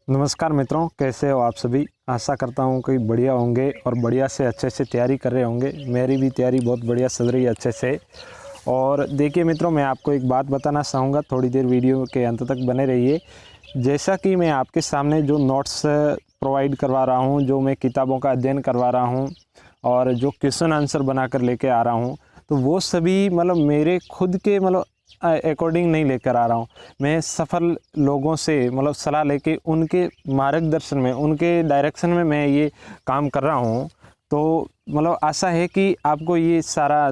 नमस्कार मित्रों, कैसे हो आप सभी। आशा करता हूँ कि बढ़िया होंगे और बढ़िया से अच्छे से तैयारी कर रहे होंगे। मेरी भी तैयारी बहुत बढ़िया चल रही है अच्छे से। और देखिए मित्रों, मैं आपको एक बात बताना चाहूँगा, थोड़ी देर वीडियो के अंत तक बने रहिए। जैसा कि मैं आपके सामने जो नोट्स प्रोवाइड करवा रहा हूँ, जो मैं किताबों का अध्ययन करवा रहा हूँ और जो क्वेश्चन आंसर बना कर लेके आ रहा हूँ, तो वो सभी मेरे खुद के अकॉर्डिंग नहीं लेकर आ रहा हूँ। मैं सफल लोगों से सलाह लेके उनके मार्गदर्शन में, उनके डायरेक्शन में मैं ये काम कर रहा हूँ। तो आशा है कि आपको ये सारा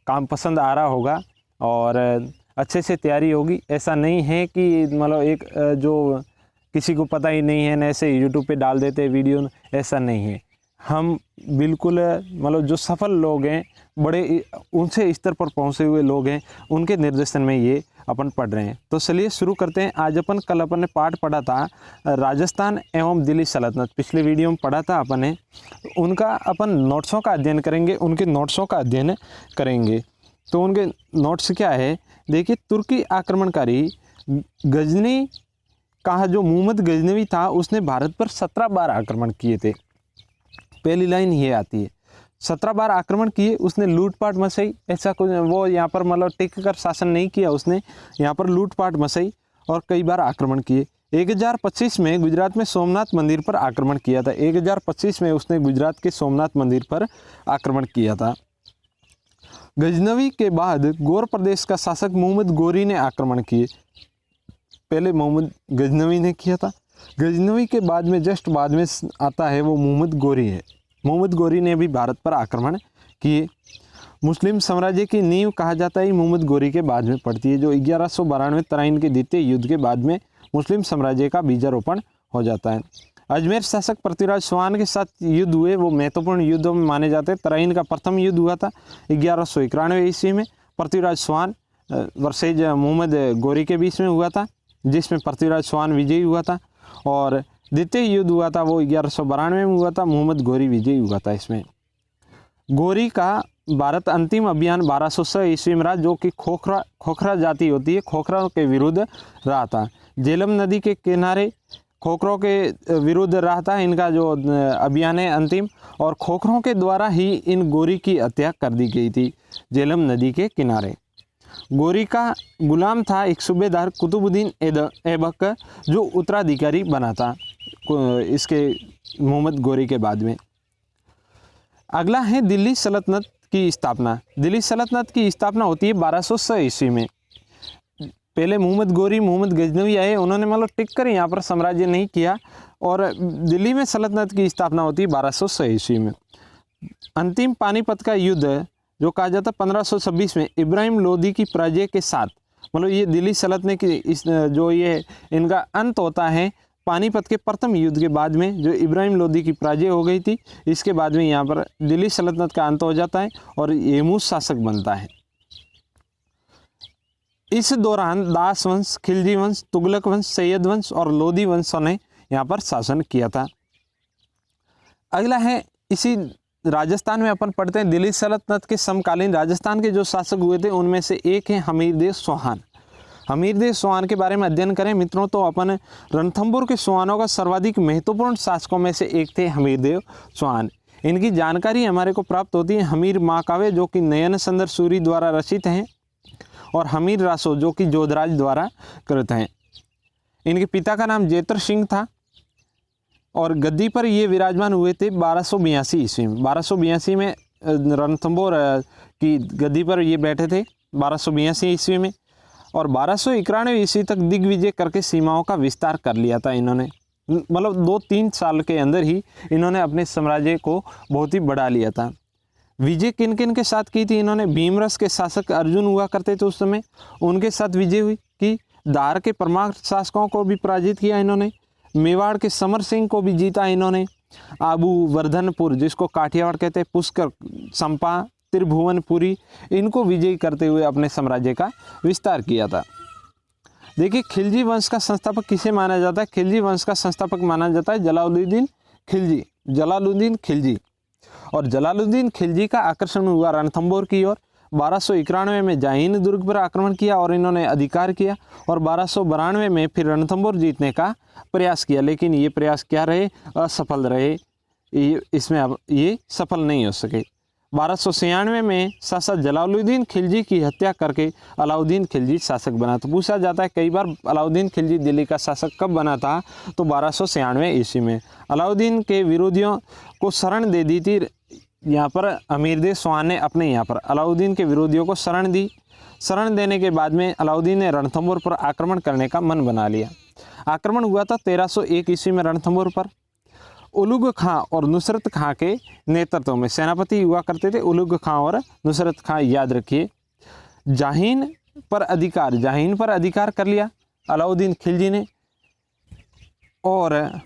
काम पसंद आ रहा होगा और अच्छे से तैयारी होगी। ऐसा नहीं है कि एक जो किसी को पता ही नहीं है न ऐसे यूट्यूब पे डाल देते वीडियो, ऐसा नहीं है। हम बिल्कुल जो सफल लोग हैं, बड़े ऊंचे स्तर पर पहुंचे हुए लोग हैं, उनके निर्देशन में ये अपन पढ़ रहे हैं। तो चलिए शुरू करते हैं। आज कल अपन ने पाठ पढ़ा था राजस्थान एवं दिल्ली सल्तनत। पिछले वीडियो में पढ़ा था अपन ने, उनका अपन नोट्सों का अध्ययन करेंगे, उनके नोट्सों का अध्ययन करेंगे। तो उनके नोट्स क्या है, देखिए। तुर्की आक्रमणकारी गजनी का जो मोहम्मद गजनवी था, उसने भारत पर 17 बार आक्रमण किए थे। पहली लाइन ये आती है, 17 बार आक्रमण किए। उसने लूटपाट मचाई, ऐसा कुछ वो यहाँ पर टिक कर शासन नहीं किया, उसने यहाँ पर लूटपाट मचाई और कई बार आक्रमण किए। 1025 में गुजरात में सोमनाथ मंदिर पर आक्रमण किया था। 1025 में उसने गुजरात के सोमनाथ मंदिर पर आक्रमण किया था। गजनवी के बाद गौर प्रदेश का शासक मोहम्मद गोरी ने आक्रमण किए। पहले मोहम्मद गजनवी ने किया था, गजनवी के बाद में जस्ट बाद में आता है वो मोहम्मद गोरी है। मोहम्मद गोरी ने भी भारत पर आक्रमण किए। मुस्लिम साम्राज्य की नींव कहा जाता है मोहम्मद गोरी के बाद में पड़ती है, जो 1192 तराइन के द्वितीय युद्ध के बाद में मुस्लिम साम्राज्य का बीजारोपण हो जाता है। अजमेर शासक पृथ्वीराज चौहान के साथ युद्ध हुए, वो महत्वपूर्ण युद्धों में माने जाते हैं। तराइन का प्रथम युद्ध हुआ था 1191 ईस्वी में, पृथ्वीराज चौहान वर्सेज मोहम्मद गोरी के बीच में हुआ था, जिसमें पृथ्वीराज चौहान विजयी हुआ था। और द्वितीय युद्ध हुआ था वो 1192 में हुआ था, मोहम्मद गोरी विजयी हुआ था। इसमें गोरी का भारत अंतिम अभियान 1206 ईस्वी में रहा, जो कि खोखरा जाति होती है, खोखरा के विरुद्ध रहा था। झेलम नदी के किनारे खोखरों के विरुद्ध रहा था इनका जो अभियान है अंतिम, और खोखरों के द्वारा ही इन गोरी की हत्या कर दी गई थी झेलम नदी के किनारे। गोरी का गुलाम था एक सूबेदार कुतुबुद्दीन ऐबक, जो उत्तराधिकारी बना था इसके मोहम्मद गोरी के बाद में। अगला है दिल्ली सल्तनत की स्थापना। दिल्ली सल्तनत की स्थापना होती है 1206 ईस्वी में। पहले मोहम्मद गोरी, मोहम्मद गजनवी आए, उन्होंने टिक कर यहाँ पर साम्राज्य नहीं किया, और दिल्ली में सल्तनत की स्थापना होती है 1206 ईस्वी में। अंतिम पानीपत का युद्ध जो कहा जाता है 1526 में इब्राहिम लोदी की पराजय के साथ, ये दिल्ली सल्तनत की जो ये इनका अंत होता है पानीपत के प्रथम युद्ध के बाद में, जो इब्राहिम लोदी की पराजय हो गई थी। इसके बाद में यहाँ पर दिल्ली सल्तनत का अंत हो जाता है और येमूस शासक बनता है। इस दौरान दास वंश, खिलजी वंश, तुगलक वंश, सैयद वंश और लोदी वंशों ने यहाँ पर शासन किया था। अगला है, इसी राजस्थान में अपन पढ़ते हैं दिल्ली सल्तनत के समकालीन राजस्थान के जो शासक हुए थे, उनमें से एक है हमीरदेव चौहान। हमीरदेव चौहान के बारे में अध्ययन करें मित्रों, तो अपन रणथंभौर के चौहानों का सर्वाधिक महत्वपूर्ण शासकों में से एक थे हमीरदेव चौहान। इनकी जानकारी हमारे को प्राप्त होती है हमीर महाकाव्य, जो कि नयन सुंदर सूरी द्वारा रचित हैं, और हमीर रासो, जो कि जोधराज द्वारा कृत हैं। इनके पिता का नाम जेतर सिंह था और गद्दी पर ये विराजमान हुए थे 1282 ईस्वी में। 1282 में रणथंभौर की गद्दी पर ये बैठे थे 1282 ईस्वी में, और 1291 ईस्वी तक दिग्विजय करके सीमाओं का विस्तार कर लिया था इन्होंने। 2-3 साल के अंदर ही इन्होंने अपने साम्राज्य को बहुत ही बढ़ा लिया था। विजय किन किन के साथ की थी इन्होंने? भीमरस के शासक अर्जुन हुआ करते थे उस समय, उनके साथ विजय हुई कि धार के परमार शासकों को भी पराजित किया इन्होंने। मेवाड़ के समर सिंह को भी जीता इन्होंने। आबू वर्धनपुर, जिसको काठियावाड़ कहते हैं, पुष्कर, संपा, त्रिभुवनपुरी, इनको विजयी करते हुए अपने साम्राज्य का विस्तार किया था। देखिए, खिलजी वंश का संस्थापक किसे माना जाता है? खिलजी वंश का संस्थापक माना जाता है जलालुद्दीन खिलजी। जलालुद्दीन खिलजी, और जलालुद्दीन खिलजी का आकर्षण हुआ रणथंभौर की ओर 1291 में जाहिन दुर्ग पर आक्रमण किया और इन्होंने अधिकार किया, और 1292 में फिर रणथंभौर जीतने का प्रयास किया, लेकिन ये प्रयास क्या रहे, असफल रहे, इसमें अब ये सफल नहीं हो सके। 1296 में शासक जलालुद्दीन खिलजी की हत्या करके अलाउद्दीन खिलजी शासक बना। तो पूछा जाता है कई बार अलाउद्दीन खिलजी दिल्ली का शासक कब बना था, तो 1296 ईस्वी में। अलाउद्दीन के विरोधियों को शरण दे दी थी, यहाँ पर अमीरदेव स्वान ने अपने यहाँ पर अलाउद्दीन के विरोधियों को शरण दी। शरण देने के बाद में अलाउद्दीन ने रणथंभौर पर आक्रमण करने का मन बना लिया। आक्रमण हुआ था 1301 ईस्वी में रणथंभौर पर। उलुग खां और नुसरत खां के नेतृत्व में सेनापति हुआ करते थे, उलुग खां और नुसरत खां, याद रखिए। जाहिन पर अधिकार कर लिया अलाउद्दीन खिलजी ने, और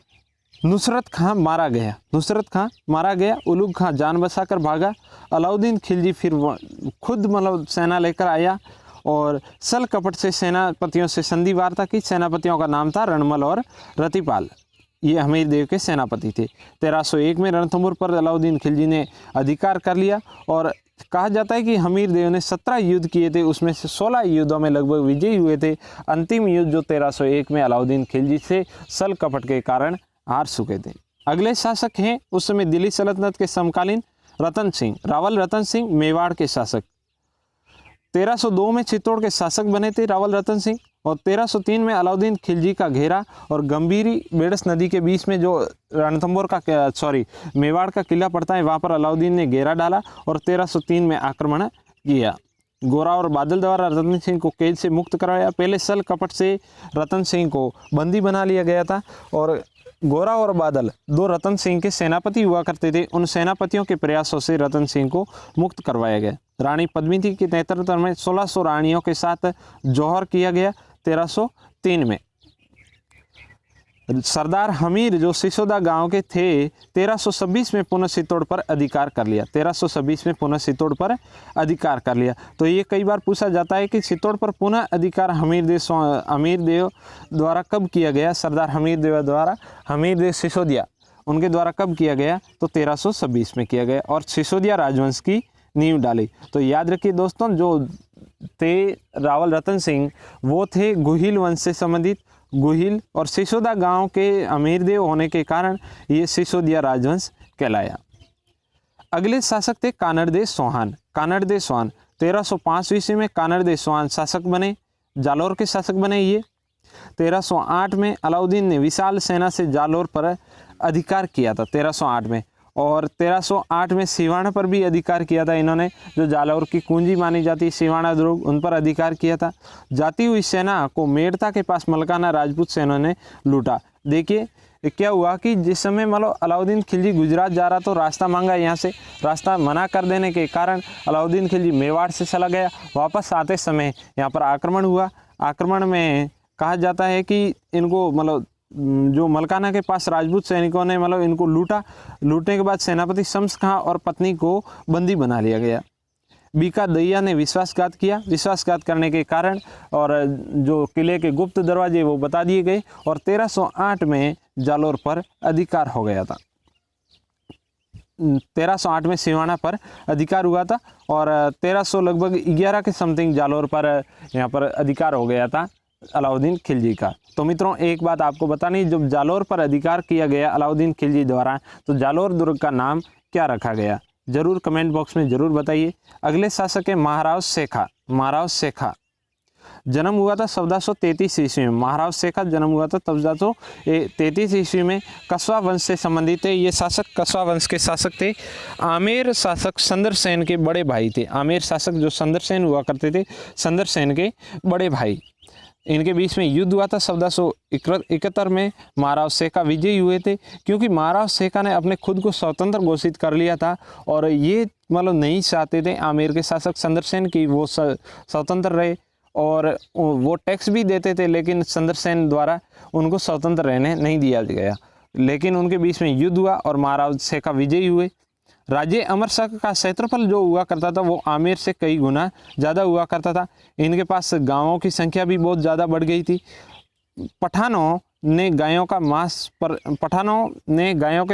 नुसरत खां मारा गया। उलुग खां जान बचाकर भागा। अलाउद्दीन खिलजी फिर खुद मतलब सेना लेकर आया और सल कपट से सेनापतियों से संधि वार्ता की। सेनापतियों का नाम था रणमल और रतिपाल, ये हमीर देव के सेनापति थे। 1301 में रणथंभौर पर अलाउद्दीन खिलजी ने अधिकार कर लिया, और कहा जाता है कि हमीर देव ने 17 युद्ध किए थे, उसमें से 16 युद्धों में लगभग विजयी हुए थे। अंतिम युद्ध जो 1301 में अलाउद्दीन खिलजी से सल कपट के कारण हार चुके थे। अगले शासक हैं उस समय दिल्ली सल्तनत के समकालीन रतन सिंह, रावल रतन सिंह, मेवाड़ के शासक। 1302 में चित्तौड़ के शासक बने थे रावल रतन सिंह, और 1303 में अलाउद्दीन खिलजी का घेरा और गंभीरी बेड़स नदी के बीच में जो रणथंभौर का मेवाड़ का किला पड़ता है, वहाँ पर अलाउद्दीन ने घेरा डाला और 1303 में आक्रमण किया। गोरा और बादल द्वारा रतन सिंह को कैद से मुक्त करवाया। पहले सल कपट से रतन सिंह को बंदी बना लिया गया था, और गोरा और बादल दो रतन सिंह के सेनापति हुआ करते थे। उन सेनापतियों के प्रयासों से रतन सिंह को मुक्त करवाया गया। रानी पद्मिनी के नेतृत्व में 1600 रानियों के साथ जौहर किया गया 1303 में। सरदार हमीर जो सिसोदा गांव के थे 1326 में पुनः चित्तौड़ पर अधिकार कर लिया। 1326 में पुनः चित्तौड़ पर अधिकार कर लिया। तो ये कई बार पूछा जाता है कि चित्तौड़ पर पुनः अधिकार हमीर देव द्वारा कब किया गया। सरदार हमीर देव द्वारा, हमीर देव सिसोदिया उनके द्वारा कब किया गया, तो 1326 में किया गया, और सिसोदिया राजवंश की नींव डाली। तो याद रखिए दोस्तों, जो थे रावल रतन सिंह वो थे गुहिल वंश से संबंधित। गुहिल और सिसोदा गांव के अमीर देव होने के कारण ये सिसोदिया राजवंश कहलाया। अगले शासक थे कानड़देव चौहान। 1305 ईस्वी में कानड़देव चौहान शासक बने, जालौर के शासक बने ये। 1308 में अलाउद्दीन ने विशाल सेना से जालौर पर अधिकार किया था 1308 में, और 1308 में सिवाना पर भी अधिकार किया था इन्होंने, जो जालौर की कुंजी मानी जाती है सिवाना दुर्ग, उन पर अधिकार किया था। जाती हुई सेना को मेड़ता के पास मलकाना राजपूत सेना ने लूटा। देखिए क्या हुआ कि जिस समय मतलब अलाउद्दीन खिलजी गुजरात जा रहा तो रास्ता मांगा, यहाँ से रास्ता मना कर देने के कारण अलाउद्दीन खिलजी मेवाड़ से चला गया। वापस आते समय यहाँ पर आक्रमण हुआ। आक्रमण में कहा जाता है कि इनको मतलब जो मलकाना के पास राजपूत सैनिकों ने मतलब इनको लूटा। लूटने के बाद सेनापति शम्स खां और पत्नी को बंदी बना लिया गया। बीका दैया ने विश्वासघात किया। विश्वासघात करने के कारण और जो किले के गुप्त दरवाजे वो बता दिए गए, और 1308 में जालौर पर अधिकार हो गया था। 1308 में सिवाना पर अधिकार हुआ था, और 1300 लगभग 11 के समथिंग जालौर पर यहाँ पर अधिकार हो गया था अलाउद्दीन खिलजी का। तो मित्रों एक बात आपको बतानी, जब जालौर पर अधिकार किया गया अलाउद्दीन खिलजी द्वारा, तो जालौर दुर्ग का नाम क्या रखा गया, जरूर कमेंट बॉक्स में जरूर बताइए। अगले शासक है महाराव शेखा। महाराव शेखा जन्म हुआ था 1433 ईस्वी में। महाराव शेखा जन्म हुआ था 1433 ईस्वी में। कस्वा वंश से संबंधित है ये शासक। कस्वा वंश के शासक थे। आमेर शासक संदर सेन के बड़े भाई थे। आमेर शासक जो संदर सेन हुआ करते थे, संदर सेन के बड़े भाई। इनके बीच में युद्ध हुआ था 1471 में। महाराव शेखा विजयी हुए थे, क्योंकि महाराव शेखा ने अपने खुद को स्वतंत्र घोषित कर लिया था, और ये मतलब नहीं चाहते थे आमेर के शासक संदर सेन की वो स्वतंत्र रहे, और वो टैक्स भी देते थे, लेकिन संदर सेन द्वारा उनको स्वतंत्र रहने नहीं दिया गया। लेकिन उनके बीच में युद्ध हुआ और महाराव शेखा विजयी हुए। राज्य अमरशक का क्षेत्रफल जो हुआ करता था वो आमेर से कई गुना ज़्यादा हुआ करता था। इनके पास गांवों की संख्या भी बहुत ज़्यादा बढ़ गई थी। पठानों ने गायों के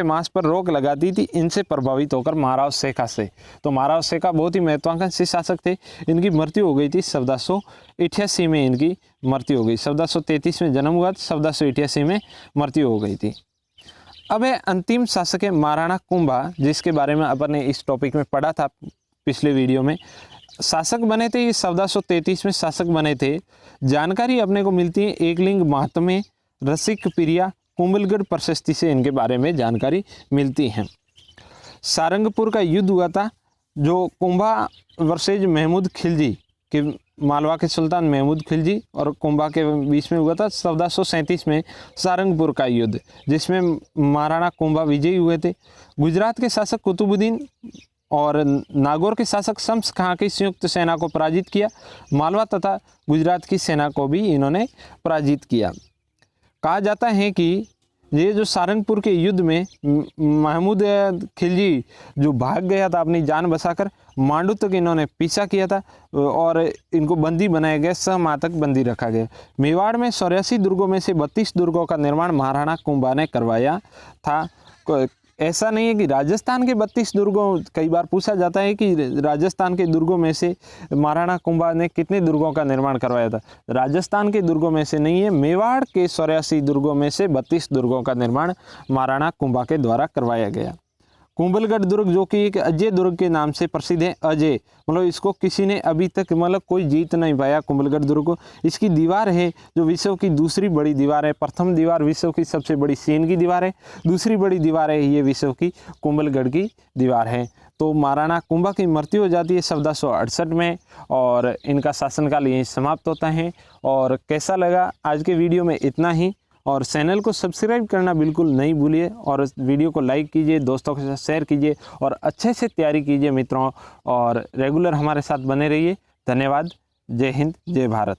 मांस पर रोक लगा दी थी, इनसे प्रभावित होकर महाराव शेखा से। तो महाराव शेखा बहुत ही महत्वाकांक्षी शासक थे। इनकी मृत्यु हो गई थी 1488 में, इनकी मृत्यु हो गई। 1433 में जन्म हुआ, 1488 में मृत्यु हो गई थी। अब है अंतिम शासक है महाराणा कुंभा, जिसके बारे में अपन ने इस टॉपिक में पढ़ा था पिछले वीडियो में। शासक बने थे ये 1433 में शासक बने थे। जानकारी अपने को मिलती है एकलिंग महात्म्य, रसिक प्रिया, कुंभलगढ़ प्रशस्ति से इनके बारे में जानकारी मिलती है। सारंगपुर का युद्ध हुआ था, जो कुंभा वर्सेज महमूद खिलजी के, मालवा के सुल्तान महमूद खिलजी और कुंभा के बीच में हुआ था 1437 में सारंगपुर का युद्ध, जिसमें महाराणा कुंभा विजयी हुए थे। गुजरात के शासक कुतुबुद्दीन और नागौर के शासक शम्स खां की संयुक्त सेना को पराजित किया। मालवा तथा गुजरात की सेना को भी इन्होंने पराजित किया। कहा जाता है कि ये जो सारंगपुर के युद्ध में महमूद खिलजी जो भाग गया था अपनी जान बचाकर, मांडू तक इन्होंने पीछा किया था और इनको बंदी बनाया गया, 6 माह तक बंदी रखा गया। मेवाड़ में 84 दुर्गों में से 32 दुर्गों का निर्माण महाराणा कुंभा ने करवाया था। ऐसा नहीं है कि राजस्थान के 32 दुर्गों, कई बार पूछा जाता है कि राजस्थान के दुर्गों में से महाराणा कुंभा ने कितने दुर्गों का निर्माण करवाया था। राजस्थान के दुर्गों में से नहीं है, मेवाड़ के 84 दुर्गों में से 32 दुर्गों का निर्माण महाराणा कुंभा के द्वारा करवाया गया। कुंभलगढ़ दुर्ग जो कि एक अजय दुर्ग के नाम से प्रसिद्ध है, अजय मतलब इसको किसी ने अभी तक मतलब कोई जीत नहीं पाया कुंभलगढ़ दुर्ग को। इसकी दीवार है जो विश्व की दूसरी बड़ी दीवार है। प्रथम दीवार विश्व की सबसे बड़ी सेन की दीवार है, दूसरी बड़ी दीवार है ये विश्व की कुंभलगढ़ की दीवार है। तो महाराणा कुंभा की मृत्यु हो जाती है 1468 में और इनका शासनकाल यहीं समाप्त होता है। और कैसा लगा आज के वीडियो में इतना ही, और चैनल को सब्सक्राइब करना बिल्कुल नहीं भूलिए और वीडियो को लाइक कीजिए, दोस्तों के साथ शेयर कीजिए और अच्छे से तैयारी कीजिए मित्रों, और रेगुलर हमारे साथ बने रहिए। धन्यवाद। जय हिंद, जय भारत।